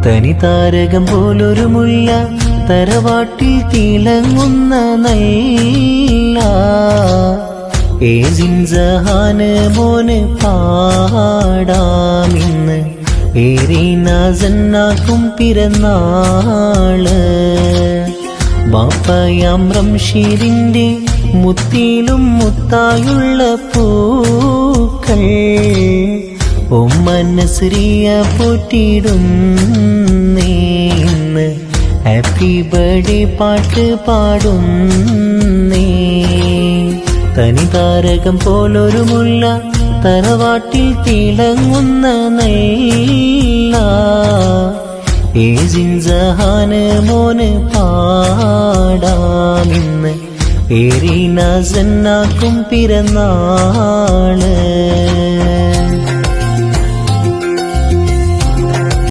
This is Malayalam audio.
തനി താരകം പോലൊരു മുല്ല തറവാട്ടിൽ തിളങ്ങുന്ന നല്ല ഏജിൻസഹാന് മോന് പാടാമിന്ന് ഏറെ നാസന്നാക്കും പിറന്നാള് ബാപ്പയാം റംഷീദിന്റെ മുത്തിലും മുത്തായുള്ള പൂക്കൾ മനസ്രിയ പോറ്റിടുന്നേന്ന് ഹാപ്പി ബർത്ത്ഡേ പാട്ട് പാടുന്നേ തനി താരകം പോലൊരു മുല്ല തറവാട്ടിൽ തിളങ്ങുന്ന നല്ല ഏജിൻസഹാന് മോന് പാടാമിന്ന് ഏറെ നാസന്നാക്കും പിറന്നാള്